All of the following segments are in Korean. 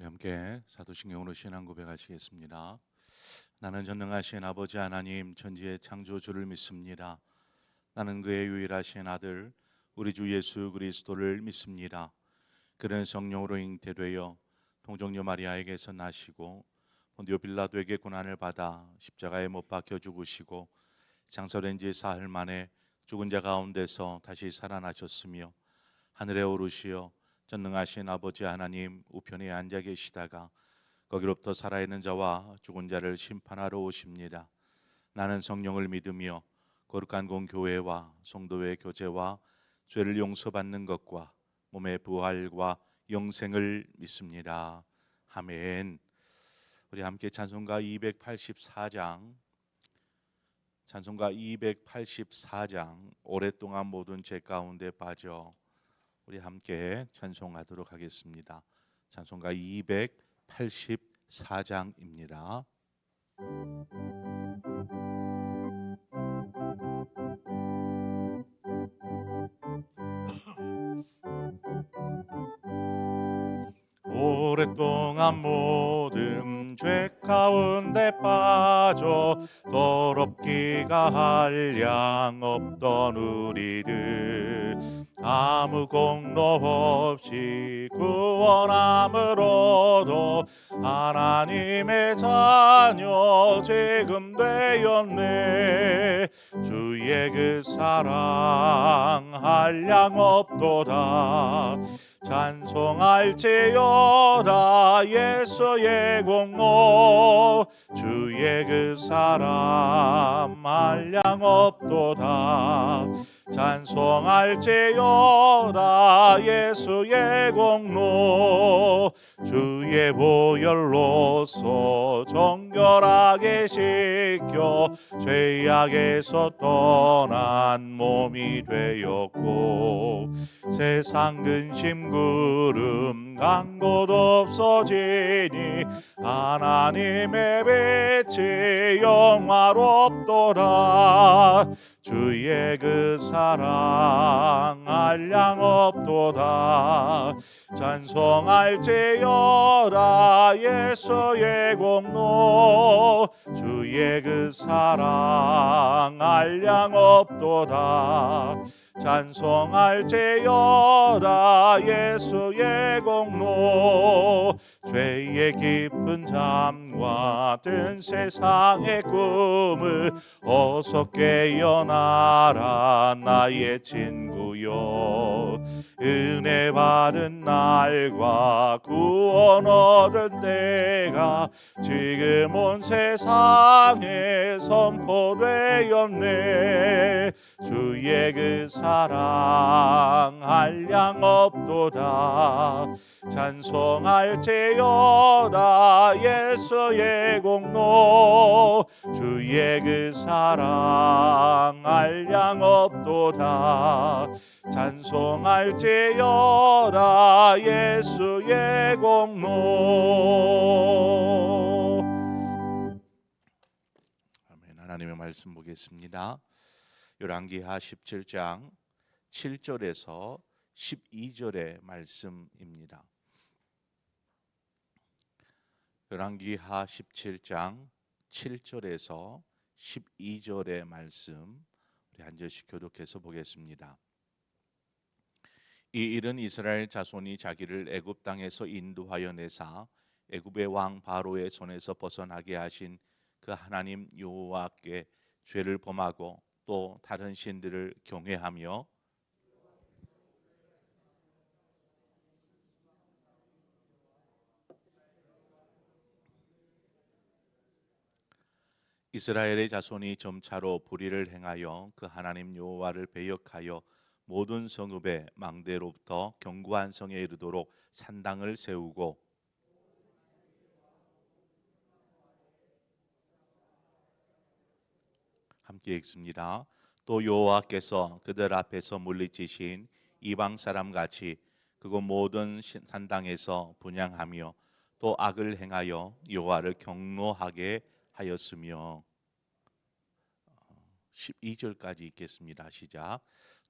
함께 사도신경으로 신앙 고백하시겠습니다. 나는 전능하신 아버지 하나님 천지의 창조주를 믿습니다. 나는 그의 유일하신 아들 우리 주 예수 그리스도를 믿습니다. 그는 성령으로 잉태되어 동정녀 마리아에게서 나시고 본디오 빌라도에게 고난을 받아 십자가에 못 박혀 죽으시고 장사된 지 사흘 만에 죽은 자 가운데서 다시 살아나셨으며 하늘에 오르시어 전능하신 아버지 하나님 우편에 앉아 계시다가 거기로부터 살아있는 자와 죽은 자를 심판하러 오십니다. 나는 성령을 믿으며 거룩한 공교회와 성도의 교제와 죄를 용서받는 것과 몸의 부활과 영생을 믿습니다. 아멘. 우리 함께 찬송가 284장 오랫동안 모든 죄 가운데 빠져 우리 함께 찬송하도록 하겠습니다. 찬송가 284장입니다. 오랫동안 모든 죄 가운데 빠져 더럽기가 한량 없던 우리들 아무 공로 없이 구원함으로도 하나님의 자녀 지금 되었네. 주의 그 사랑 한량 없도다. 찬송할지어다 예수의 공로 주의 그 사랑 한량 없도다. 찬송할지어다 예수의 공로 주의 보혈로서 정결하게 씻겨 죄악에서 떠난 몸이 되었고 세상 근심 구름 간곳 없어지니 하나님의 빛이 영화롭도다. 주의 그 사랑 한량 없도다. 찬송할지어다 예수의 공로 주의 그 사랑 한량 없도다. 찬송할지어다 예수의 공로 죄의 깊은 잠과 든 세상의 꿈을 어서 깨어나라 나의 친구여. 은혜 받은 날과 구원 얻은 때가 지금 온 세상에 선포되었네. 주의 그 사랑 한량 없도다. 찬송할지어다 예수의 공로 주의 그 사랑 한량 없도다. 찬송할지어다 예수의 공로. 아멘. 하나님의 말씀 보겠습니다. 열왕기하 17장 7절에서 12절의 말씀입니다. 열왕기하 17장 7절에서 12절의 말씀 우리 한 절씩 교독해서 보겠습니다. 이 일은 이스라엘 자손이 자기를 애굽 땅에서 인도하여 내사 애굽의 왕 바로의 손에서 벗어나게 하신 그 하나님 여호와께 죄를 범하고 또 다른 신들을 경외하며 이스라엘의 자손이 점차로 불의를 행하여 그 하나님 여호와를 배역하여 모든 성읍의 망대로부터 견고한 성에 이르도록 산당을 세우고 함께 읽습니다. 또 여호와께서 그들 앞에서 물리치신 이방 사람 같이 그곳 모든 산당에서 분향하며 또 악을 행하여 여호와를 경노하게 하였으며 12절까지 읽겠습니다. 시작.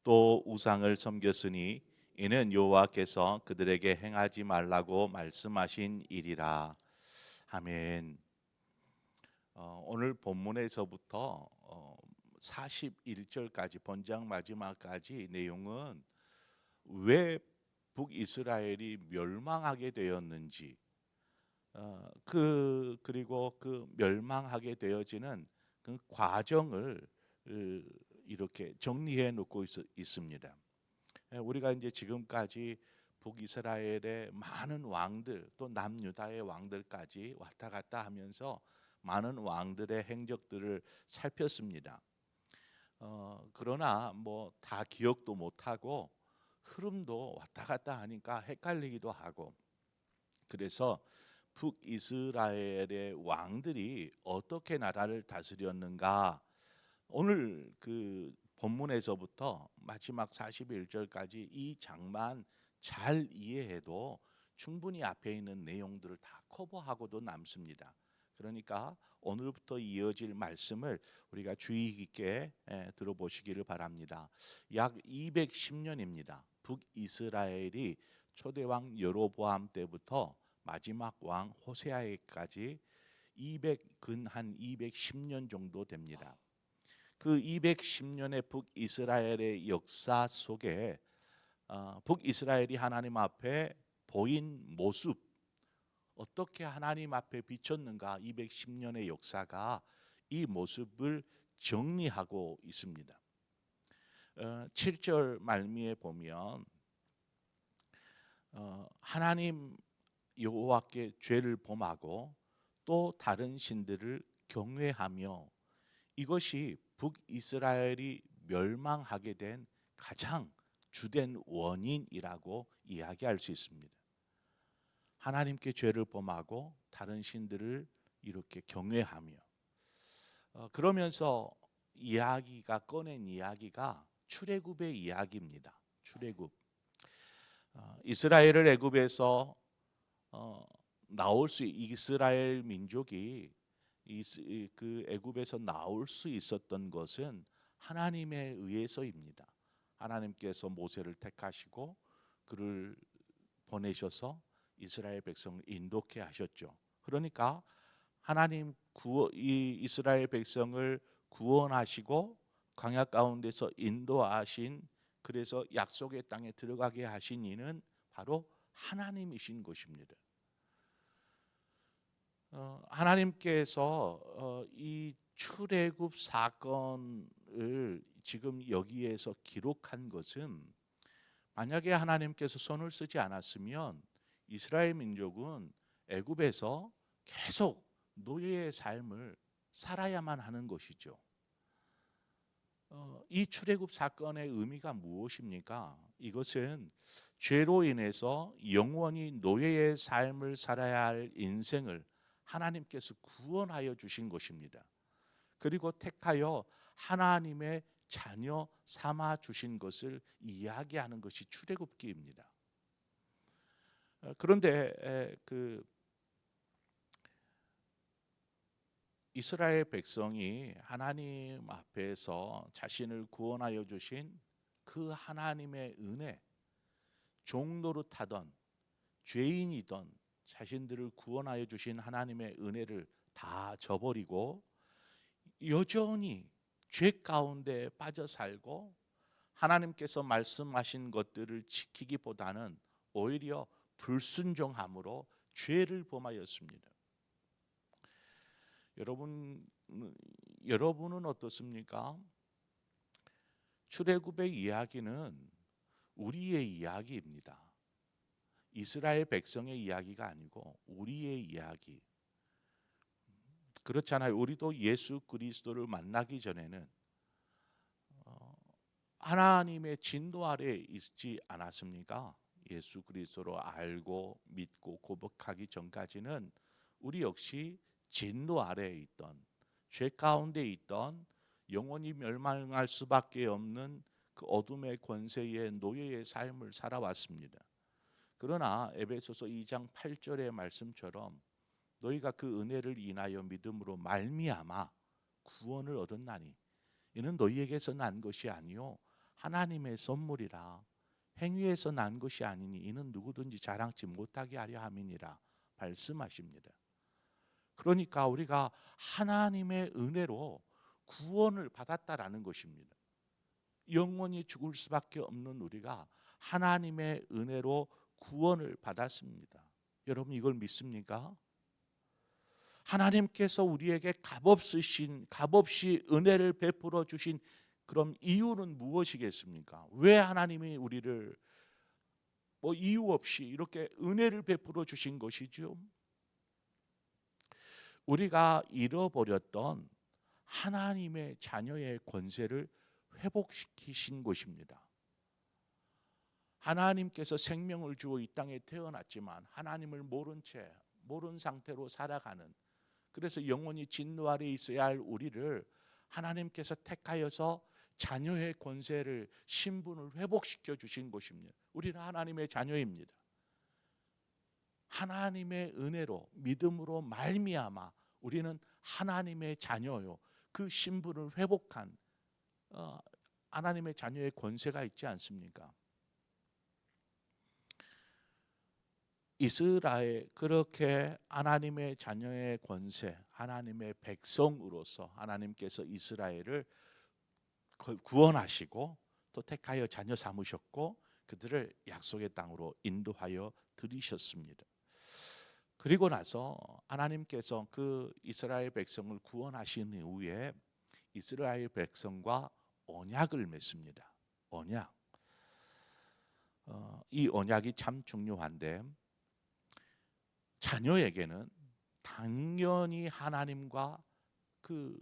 또 우상을 섬겼으니 이는 여호와께서 그들에게 행하지 말라고 말씀하신 일이라. 아멘. 오늘 본문에서부터 41절까지 본장 마지막까지 내용은 왜 북이스라엘이 멸망하게 되었는지, 그리고 그 멸망하게 되어지는 그 과정을 이렇게 정리해 놓고 있습니다. 우리가 이제 지금까지 북이스라엘의 많은 왕들, 또 남유다의 왕들까지 왔다 갔다 하면서 많은 왕들의 행적들을 살폈습니다. 그러나 뭐 다 기억도 못하고 흐름도 왔다 갔다 하니까 헷갈리기도 하고, 그래서 북이스라엘의 왕들이 어떻게 나라를 다스렸는가, 오늘 그 본문에서부터 마지막 41절까지 이 장만 잘 이해해도 충분히 앞에 있는 내용들을 다 커버하고도 남습니다. 그러니까 오늘부터 이어질 말씀을 우리가 주의 깊게 들어보시기를 바랍니다. 약 210년입니다. 북이스라엘이 초대왕 여로보암 때부터 마지막 왕 호세아에까지 한 210년 정도 됩니다. 그 210년의 북이스라엘의 역사 속에 북이스라엘이 하나님 앞에 보인 모습, 어떻게 하나님 앞에 비쳤는가, 210년의 역사가 이 모습을 정리하고 있습니다. 7절 말미에 보면 하나님 여호와께 죄를 범하고 또 다른 신들을 경외하며, 이것이 북이스라엘이 멸망하게 된 가장 주된 원인이라고 이야기할 수 있습니다. 하나님께 죄를 범하고 다른 신들을 이렇게 경외하며, 그러면서 꺼낸 이야기가 출애굽의 이야기입니다. 출애굽. 이스라엘을 애굽에서 이스라엘 민족이 그 애굽에서 나올 수 있었던 것은 하나님에 의해서입니다. 하나님께서 모세를 택하시고 그를 보내셔서 이스라엘 백성을 인도케 하셨죠. 그러니까 하나님 이 이스라엘 백성을 구원하시고 광야 가운데서 인도하신, 그래서 약속의 땅에 들어가게 하신 이는 바로 하나님이신 것입니다. 하나님께서 이 출애굽 사건을 지금 여기에서 기록한 것은, 만약에 하나님께서 손을 쓰지 않았으면 이스라엘 민족은 애굽에서 계속 노예의 삶을 살아야만 하는 것이죠. 이 출애굽 사건의 의미가 무엇입니까? 이것은 죄로 인해서 영원히 노예의 삶을 살아야 할 인생을 하나님께서 구원하여 주신 것입니다. 그리고 택하여 하나님의 자녀 삼아 주신 것을 이야기하는 것이 출애굽기입니다. 그런데 그 이스라엘 백성이 하나님 앞에서 자신을 구원하여 주신 그 하나님의 은혜, 종노릇하던 죄인이던 자신들을 구원하여 주신 하나님의 은혜를 다 저버리고 여전히 죄 가운데 빠져 살고, 하나님께서 말씀하신 것들을 지키기보다는 오히려 불순종함으로 죄를 범하였습니다. 여러분은 어떻습니까? 출애굽의 이야기는 우리의 이야기입니다. 이스라엘 백성의 이야기가 아니고 우리의 이야기. 그렇잖아요. 우리도 예수 그리스도를 만나기 전에는 하나님의 진도 아래 있지 않았습니까? 예수 그리스도로 알고 믿고 고백하기 전까지는 우리 역시 진도 아래에 있던, 죄 가운데 있던, 영원히 멸망할 수밖에 없는 그 어둠의 권세의 노예의 삶을 살아왔습니다. 그러나 에베소서 2장 8절의 말씀처럼 너희가 그 은혜를 인하여 믿음으로 말미암아 구원을 얻었나니 이는 너희에게서 난 것이 아니요 하나님의 선물이라. 행위에서 난 것이 아니니 이는 누구든지 자랑치 못하게 하려 함이니라 말씀하십니다. 그러니까 우리가 하나님의 은혜로 구원을 받았다라는 것입니다. 영원히 죽을 수밖에 없는 우리가 하나님의 은혜로 구원을 받았습니다. 여러분 이걸 믿습니까? 하나님께서 우리에게 값없이 은혜를 베풀어 주신 그럼 이유는 무엇이겠습니까? 왜 하나님이 우리를 이유 없이 이렇게 은혜를 베풀어 주신 것이죠? 우리가 잃어버렸던 하나님의 자녀의 권세를 회복시키신 것입니다. 하나님께서 생명을 주어 이 땅에 태어났지만 하나님을 모른 상태로 살아가는, 그래서 영원히 진노 아래 있어야 할 우리를 하나님께서 택하여서 자녀의 권세를, 신분을 회복시켜 주신 것입니다. 우리는 하나님의 자녀입니다. 하나님의 은혜로 믿음으로 말미암아 우리는 하나님의 자녀요, 그 신분을 회복한 하나님의 자녀의 권세가 있지 않습니까? 이스라엘, 그렇게 하나님의 자녀의 권세, 하나님의 백성으로서 하나님께서 이스라엘을 구원하시고 또 택하여 자녀 삼으셨고 그들을 약속의 땅으로 인도하여 들이셨습니다. 그리고 나서 하나님께서 그 이스라엘 백성을 구원하신 이후에 이스라엘 백성과 언약을 맺습니다. 언약. 이 언약이 참 중요한데, 자녀에게는 당연히 하나님과 그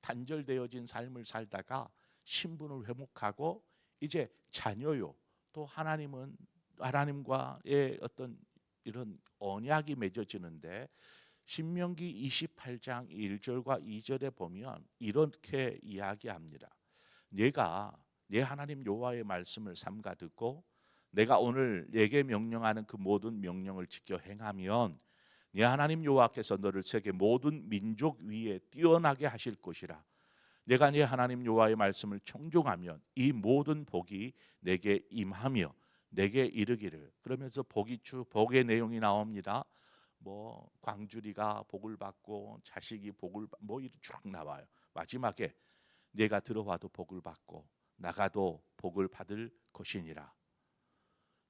단절되어진 삶을 살다가 신분을 회복하고 이제 자녀요, 또 하나님과의 어떤 이런 언약이 맺어지는데, 신명기 28장 1절과 2절에 보면 이렇게 이야기합니다. 내가 내 하나님 여호와의 말씀을 삼가 듣고 내가 오늘 내게 명령하는 그 모든 명령을 지켜 행하면 네 하나님 여호와께서 너를 세계 모든 민족 위에 뛰어나게 하실 것이라. 내가 네 하나님 여호와의 말씀을 청종하면 이 모든 복이 내게 임하며 내게 이르기를. 그러면서 복의 내용이 나옵니다. 광주리가 복을 받고 자식이 복을 이렇게 쭉 나와요. 마지막에 내가 들어와도 복을 받고 나가도 복을 받을 것이니라.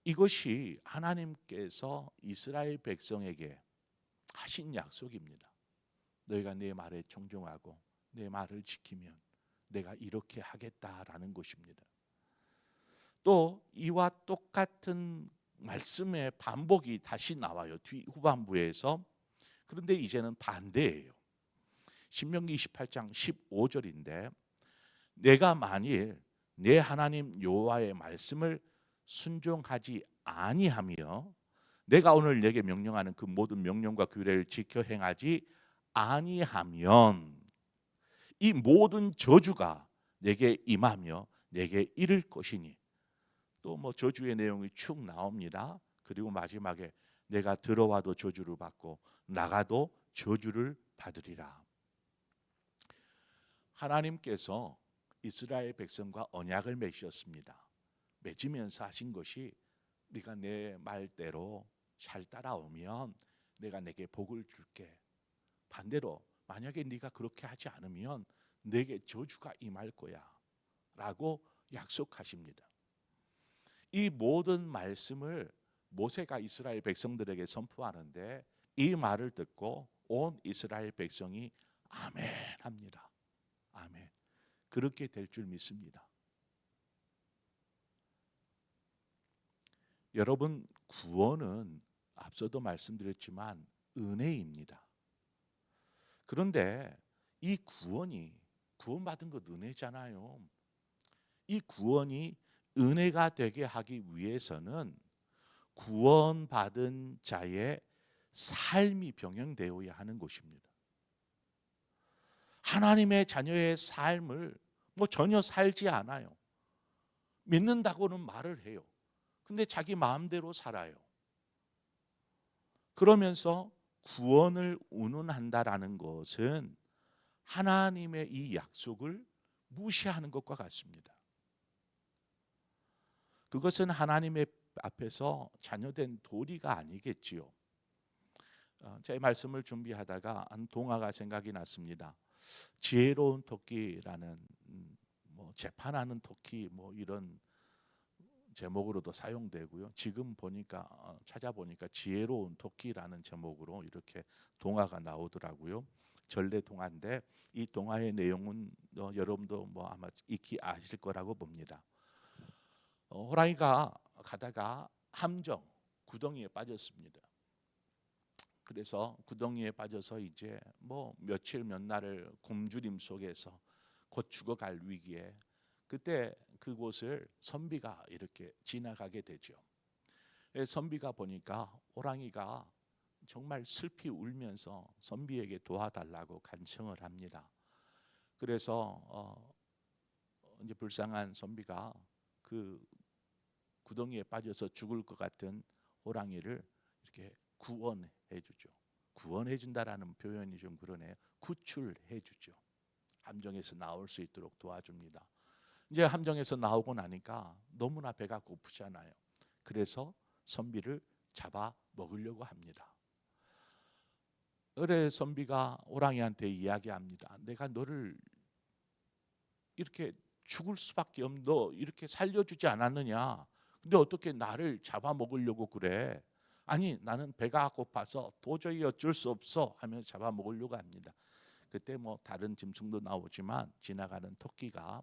이것이 하나님께서 이스라엘 백성에게 하신 약속입니다. 너희가 내 말에 청종하고 내 말을 지키면 내가 이렇게 하겠다라는 것입니다. 또 이와 똑같은 말씀의 반복이 다시 나와요. 후반부에서. 그런데 이제는 반대예요. 신명기 28장 15절인데 내가 만일 내 하나님 여호와의 말씀을 순종하지 아니하며 내가 오늘 내게 명령하는 그 모든 명령과 규례를 지켜 행하지 아니하면 이 모든 저주가 내게 임하며 내게 이를 것이니. 또 저주의 내용이 축 나옵니다. 그리고 마지막에 내가 들어와도 저주를 받고 나가도 저주를 받으리라. 하나님께서 이스라엘 백성과 언약을 맺으셨습니다. 맺으면서 하신 것이 네가 내 말대로 잘 따라오면 내가 내게 복을 줄게. 반대로 만약에 네가 그렇게 하지 않으면 내게 저주가 임할 거야 라고 약속하십니다. 이 모든 말씀을 모세가 이스라엘 백성들에게 선포하는데 이 말을 듣고 온 이스라엘 백성이 아멘 합니다. 아멘. 그렇게 될 줄 믿습니다. 여러분, 구원은 앞서도 말씀드렸지만 은혜입니다. 그런데 이 구원받은 것 은혜잖아요. 이 구원이 은혜가 되게 하기 위해서는 구원받은 자의 삶이 병행되어야 하는 것입니다. 하나님의 자녀의 삶을 전혀 살지 않아요. 믿는다고는 말을 해요. 근데 자기 마음대로 살아요. 그러면서 구원을 운운한다라는 것은 하나님의 이 약속을 무시하는 것과 같습니다. 그것은 하나님의 앞에서 자녀된 도리가 아니겠지요. 제 말씀을 준비하다가 한 동화가 생각이 났습니다. 지혜로운 토끼라는 뭐 재판하는 토끼 뭐 이런 제목으로도 사용되고요. 지금 보니까 찾아보니까 지혜로운 토끼라는 제목으로 이렇게 동화가 나오더라고요. 전래 동화인데 이 동화의 내용은 여러분도 뭐 아마 익히 아실 거라고 봅니다. 호랑이가 가다가 함정 구덩이에 빠졌습니다. 그래서 구덩이에 빠져서 이제 뭐 며칠 몇 날을 굶주림 속에서 곧 죽어갈 위기에 그때 그곳을 선비가 이렇게 지나가게 되죠. 선비가 보니까 호랑이가 정말 슬피 울면서 선비에게 도와달라고 간청을 합니다. 그래서 이제 불쌍한 선비가 그 구덩이에 빠져서 죽을 것 같은 호랑이를 이렇게 구원해 주죠. 구원해 준다라는 표현이 좀 그러네요. 구출해 주죠. 함정에서 나올 수 있도록 도와줍니다. 이제 함정에서 나오고 나니까 너무나 배가 고프잖아요. 그래서 선비를 잡아 먹으려고 합니다. 그래 선비가 호랑이한테 이야기합니다. 내가 너를 이렇게 죽을 수밖에 없는 너 이렇게 살려주지 않았느냐. 근데 어떻게 나를 잡아먹으려고 그래. 아니 나는 배가 고파서 도저히 어쩔 수 없어 하면서 잡아먹으려고 합니다. 그때 뭐 다른 짐승도 나오지만 지나가는 토끼가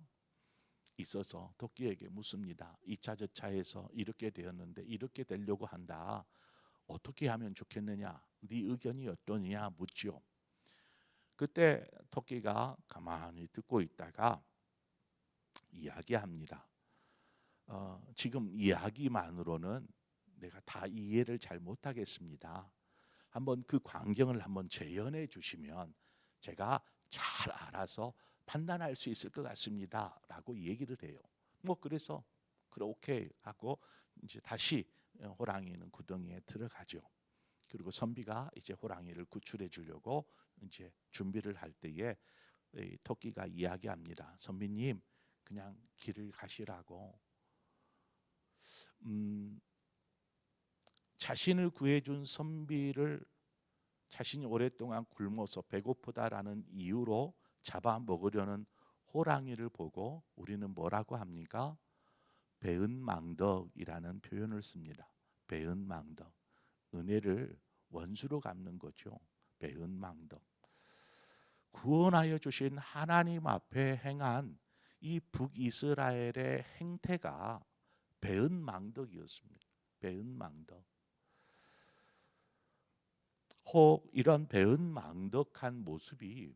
있어서 토끼에게 묻습니다. 이차저차해서 이렇게 되었는데 이렇게 되려고 한다. 어떻게 하면 좋겠느냐. 네 의견이 어떠냐 묻죠. 그때 토끼가 가만히 듣고 있다가 이야기합니다. 지금 이야기만으로는 내가 다 이해를 잘 못하겠습니다. 한번 그 광경을 한번 재현해 주시면 제가 잘 알아서 판단할 수 있을 것 같습니다. 라고 얘기를 해요. 뭐 그래서 그렇게 하고 이제 다시 호랑이는 구덩이에 들어가죠. 그리고 선비가 이제 호랑이를 구출해 주려고 이제 준비를 할 때에 토끼가 이야기합니다. 선비님 그냥 길을 가시라고. 자신을 구해준 선비를 자신이 오랫동안 굶어서 배고프다라는 이유로 잡아먹으려는 호랑이를 보고 우리는 뭐라고 합니까? 배은망덕이라는 표현을 씁니다. 배은망덕. 은혜를 원수로 갚는 거죠. 배은망덕. 구원하여 주신 하나님 앞에 행한 이 북이스라엘의 행태가 배은망덕이었습니다. 배은망덕. 혹 이런 배은망덕한 모습이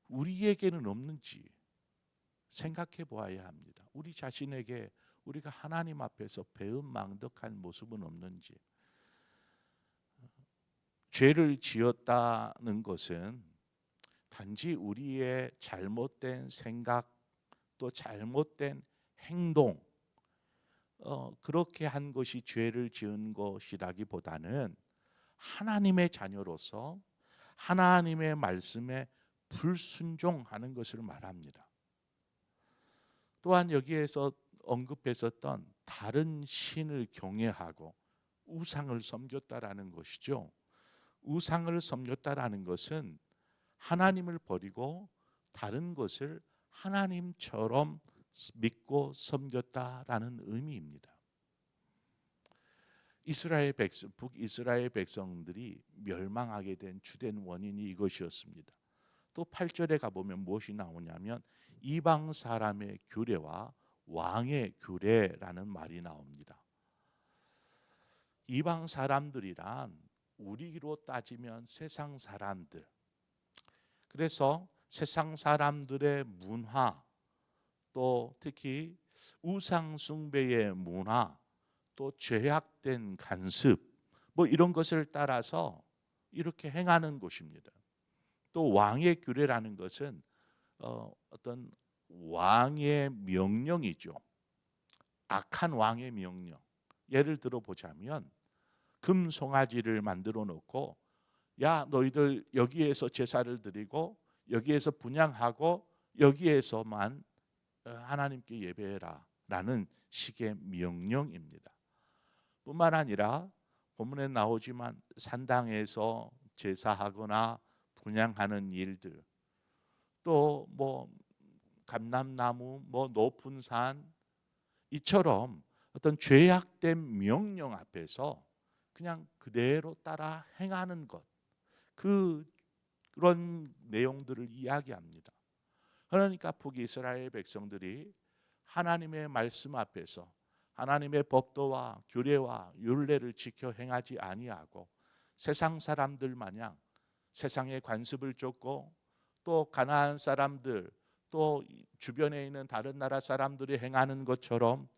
우리에게는 없는지 생각해 보아야 합니다. 우리 자신에게 우리가 하나님 앞에서 배은망덕한 모습은 없는지. 죄를 지었다는 것은 단지 우리의 잘못된 생각 또 잘못된 행동 그렇게 한 것이 죄를 지은 것이라기보다는 하나님의 자녀로서 하나님의 말씀에 불순종하는 것을 말합니다. 또한 여기에서 언급했었던 다른 신을 경외하고 우상을 섬겼다라는 것이죠. 우상을 섬겼다라는 것은 하나님을 버리고 다른 것을 하나님처럼 믿고 섬겼다라는 의미입니다. 북이스라엘 백성들이 멸망하게 된 주된 원인이 이것이었습니다. 또 8절에 가보면 무엇이 나오냐면 이방 사람의 규례와 왕의 규례라는 말이 나옵니다. 이방 사람들이란 우리로 따지면 세상 사람들. 그래서 세상 사람들의 문화 또 특히 우상 숭배의 문화 또 죄악된 간습 뭐 이런 것을 따라서 이렇게 행하는 곳입니다. 또 왕의 규례라는 것은 어떤 왕의 명령이죠. 악한 왕의 명령. 예를 들어 보자면 금 송아지를 만들어 놓고 야 너희들 여기에서 제사를 드리고 여기에서 분향하고 여기에서만 하나님께 예배해라 라는 식의 명령입니다. 뿐만 아니라 본문에 나오지만 산당에서 제사하거나 분향하는 일들, 또 뭐 감람나무, 뭐 높은 산, 이처럼 어떤 죄악된 명령 앞에서 그냥 그대로 따라 행하는 것, 그런 내용들을 이야기합니다. 그러니까 북이스라엘 백성들이 하나님의 말씀 앞에서 하나님의 법도와 규례와 율례를 지켜 행하지 아니하고 세상 사람들 마냥 세상의 관습을 쫓고, 또 가나안 사람들, 또 주변에 있는 다른 나라 사람들이 행하는 것처럼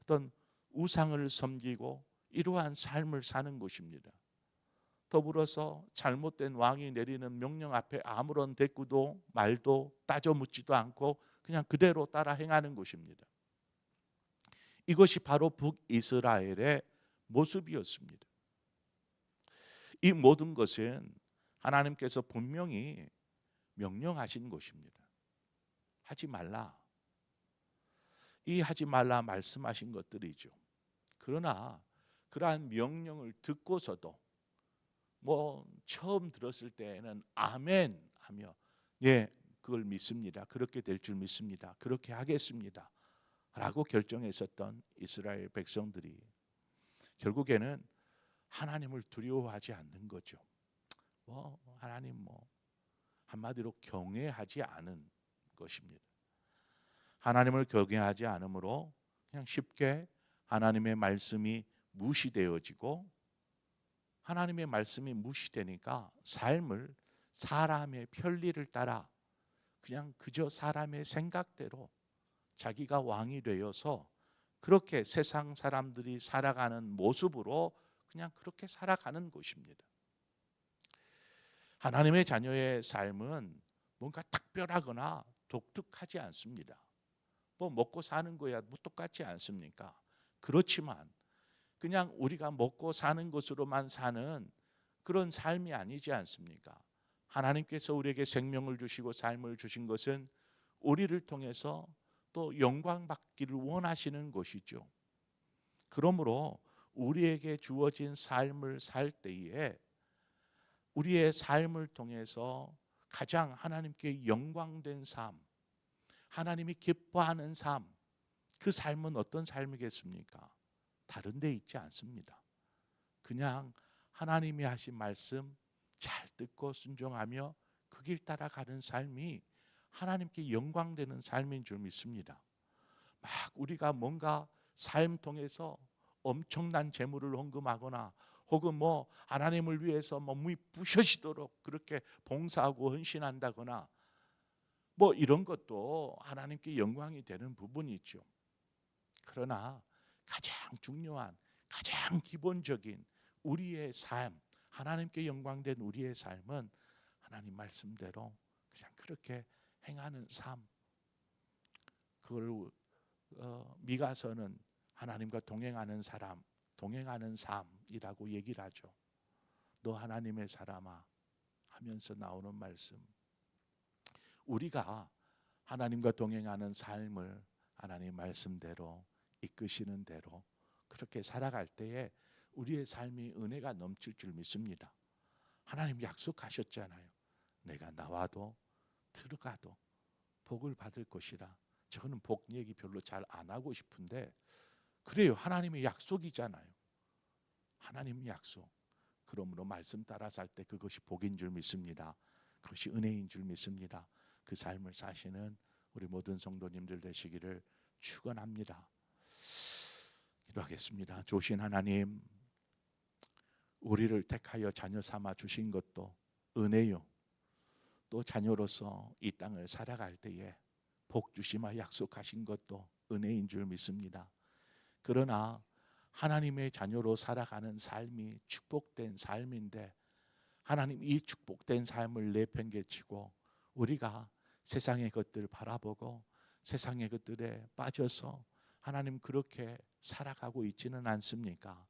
어떤 우상을 섬기고 이러한 삶을 사는 것입니다. 더불어서 잘못된 왕이 내리는 명령 앞에 아무런 대꾸도 말도 따져 묻지도 않고 그냥 그대로 따라 행하는 것입니다. 이것이 바로 북이스라엘의 모습이었습니다. 이 모든 것은 하나님께서 분명히 명령하신 것입니다. 하지 말라. 이 하지 말라 말씀하신 것들이죠. 그러나 그러한 명령을 듣고서도 뭐 처음 들었을 때에는 아멘 하며, 예, 그걸 믿습니다. 그렇게 될 줄 믿습니다. 그렇게 하겠습니다. 라고 결정했었던 이스라엘 백성들이 결국에는 하나님을 두려워하지 않는 거죠. 뭐 하나님 뭐 한마디로 경외하지 않은 것입니다. 하나님을 경외하지 않으므로 그냥 쉽게 하나님의 말씀이 무시되어지고, 하나님의 말씀이 무시되니까 삶을 사람의 편리를 따라 그냥 그저 사람의 생각대로 자기가 왕이 되어서 그렇게 세상 사람들이 살아가는 모습으로 그냥 그렇게 살아가는 것입니다. 하나님의 자녀의 삶은 뭔가 특별하거나 독특하지 않습니다. 뭐 먹고 사는 거야 뭐 똑같지 않습니까? 그렇지만 그냥 우리가 먹고 사는 것으로만 사는 그런 삶이 아니지 않습니까? 하나님께서 우리에게 생명을 주시고 삶을 주신 것은 우리를 통해서 또 영광 받기를 원하시는 것이죠. 그러므로 우리에게 주어진 삶을 살 때에 우리의 삶을 통해서 가장 하나님께 영광된 삶, 하나님이 기뻐하는 삶, 그 삶은 어떤 삶이겠습니까? 다른 데 있지 않습니다. 그냥 하나님이 하신 말씀 잘 듣고 순종하며 그 길 따라가는 삶이 하나님께 영광되는 삶인 줄 믿습니다. 막 우리가 뭔가 삶 통해서 엄청난 재물을 헌금하거나 혹은 뭐 하나님을 위해서 몸이 부셔지도록 그렇게 봉사하고 헌신한다거나 뭐 이런 것도 하나님께 영광이 되는 부분이 있죠. 그러나 가장 중요한, 가장 기본적인 우리의 삶, 하나님께 영광된 우리의 삶은 하나님 말씀대로 그냥 그렇게 행하는 삶. 그걸 미가서는 하나님과 동행하는 사람, 동행하는 삶이라고 얘기를 하죠. 너 하나님의 사람아 하면서 나오는 말씀. 우리가 하나님과 동행하는 삶을 하나님 말씀대로 이끄시는 대로 그렇게 살아갈 때에 우리의 삶이 은혜가 넘칠 줄 믿습니다. 하나님 약속하셨잖아요. 내가 나와도 들어가도 복을 받을 것이라. 저는 복 얘기 별로 잘 안 하고 싶은데 그래요. 하나님의 약속이잖아요. 하나님 약속. 그러므로 말씀 따라 살 때 그것이 복인 줄 믿습니다. 그것이 은혜인 줄 믿습니다. 그 삶을 사시는 우리 모든 성도님들 되시기를 축원합니다. 기도하겠습니다. 좋으신 하나님, 우리를 택하여 자녀 삼아 주신 것도 은혜요. 또 자녀로서 이 땅을 살아갈 때에 복 주시마 약속하신 것도 은혜인 줄 믿습니다. 그러나 하나님의 자녀로 살아가는 삶이 축복된 삶인데 하나님 이 축복된 삶을 내팽개치고 우리가 세상의 것들 바라보고 세상의 것들에 빠져서 하나님 그렇게 살아가고 있지는 않습니까?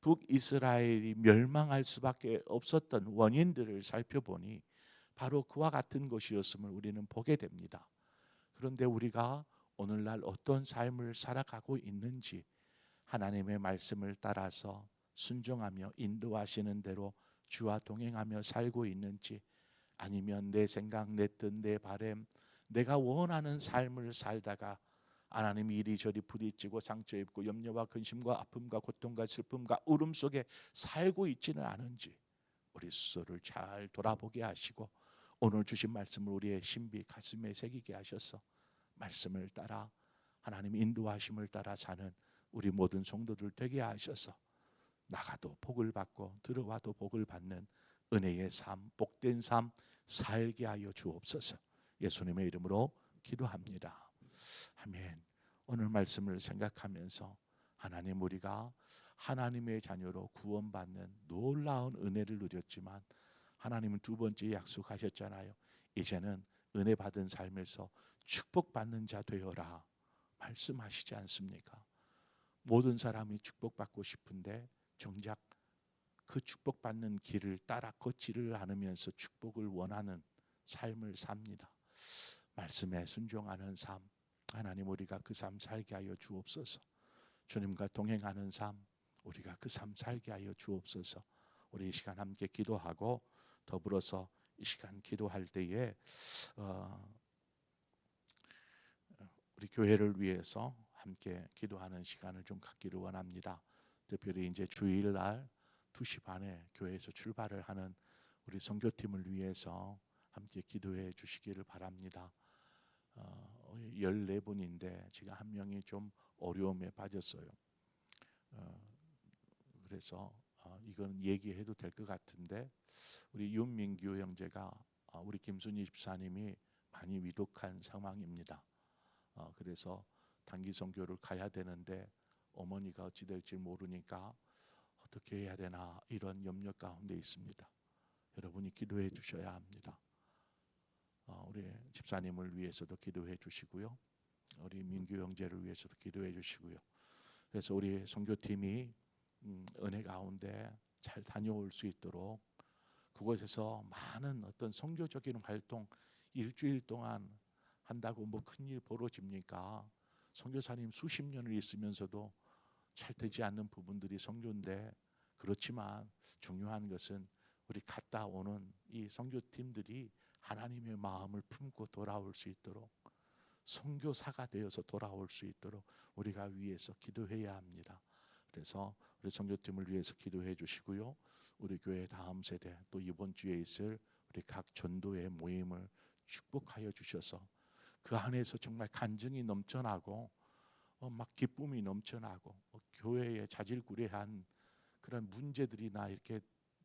북이스라엘이 멸망할 수밖에 없었던 원인들을 살펴보니 바로 그와 같은 것이었음을 우리는 보게 됩니다. 그런데 우리가 오늘날 어떤 삶을 살아가고 있는지, 하나님의 말씀을 따라서 순종하며 인도하시는 대로 주와 동행하며 살고 있는지, 아니면 내 생각, 내 뜻, 내 바람, 내가 원하는 삶을 살다가 하나님이 이리저리 부딪히고 상처 입고 염려와 근심과 아픔과 고통과 슬픔과 울음 속에 살고 있지는 않은지 우리 스스로를 잘 돌아보게 하시고, 오늘 주신 말씀을 우리의 신비 가슴에 새기게 하셔서 말씀을 따라 하나님 인도하심을 따라 사는 우리 모든 성도들 되게 하셔서 나가도 복을 받고 들어와도 복을 받는 은혜의 삶, 복된 삶 살게 하여 주옵소서. 예수님의 이름으로 기도합니다. 아멘. 오늘 말씀을 생각하면서 하나님, 우리가 하나님의 자녀로 구원받는 놀라운 은혜를 누렸지만 하나님은 두 번째 약속하셨잖아요. 이제는 은혜 받은 삶에서 축복받는 자 되어라 말씀하시지 않습니까? 모든 사람이 축복받고 싶은데 정작 그 축복받는 길을 따라 걷지를 않으면서 축복을 원하는 삶을 삽니다. 말씀에 순종하는 삶, 하나님 우리가 그 삶 살게 하여 주옵소서. 주님과 동행하는 삶, 우리가 그 삶 살게 하여 주옵소서. 우리 이 시간 함께 기도하고 더불어서 이 시간 기도할 때에 우리 교회를 위해서 함께 기도하는 시간을 좀 갖기를 원합니다. 특별히 이제 주일날 2시 반에 교회에서 출발을 하는 우리 선교팀을 위해서 함께 기도해 주시기를 바랍니다. 14분인데 지금 한 명이 좀 어려움에 빠졌어요. 그래서 이건 얘기해도 될 것 같은데, 우리 윤민규 형제가 우리 김순희 집사님이 많이 위독한 상황입니다. 그래서 단기 선교를 가야 되는데 어머니가 어찌 될지 모르니까 어떻게 해야 되나 이런 염려 가운데 있습니다. 여러분이 기도해 주셔야 합니다. 우리 집사님을 위해서도 기도해 주시고요, 우리 민규 형제를 위해서도 기도해 주시고요. 그래서 우리 선교팀이 은혜 가운데 잘 다녀올 수 있도록 그곳에서 많은 어떤 선교적인 활동 일주일 동안 한다고 뭐 큰일 벌어집니까? 선교사님 수십 년을 있으면서도 잘 되지 않는 부분들이 선교인데, 그렇지만 중요한 것은 우리 갔다 오는 이 선교팀들이 하나님의 마음을 품고 돌아올 수 있도록, 선교사가 되어서 돌아올 수 있도록 우리가 위해서 기도해야 합니다. 그래서 우리 선교팀을 위해서 기도해 주시고요, 우리 교회 다음 세대 또 이번 주에 있을 우리 각 전도의 모임을 축복하여 주셔서 그 안에서 정말 간증이 넘쳐나고 막 기쁨이 넘쳐나고 교회에 자질구레한 그런 문제들이나 이렇게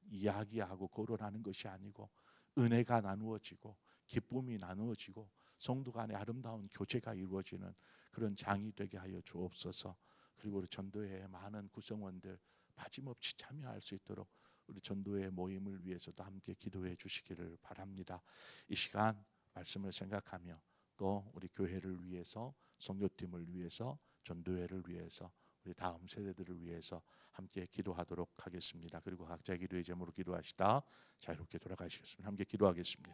이야기하고 거론하는 것이 아니고 은혜가 나누어지고 기쁨이 나누어지고 성도 간의 아름다운 교제가 이루어지는 그런 장이 되게 하여 주옵소서. 그리고 우리 전도회의 많은 구성원들 빠짐없이 참여할 수 있도록 우리 전도회 모임을 위해서도 함께 기도해 주시기를 바랍니다. 이 시간 말씀을 생각하며 또 우리 교회를 위해서, 선교팀을 위해서, 전도회를 위해서, 우리 다음 세대들을 위해서 함께 기도하도록 하겠습니다. 그리고 각자 기도의 제목으로 기도하시다 자유롭게 돌아가시겠습니다. 함께 기도하겠습니다.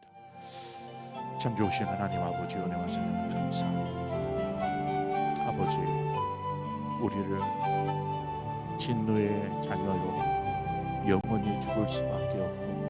참 좋으신 하나님 아버지, 은혜와 사랑을 감사합니다. 아버지, 우리를 진노의 자녀로 영원히 죽을 수밖에 없고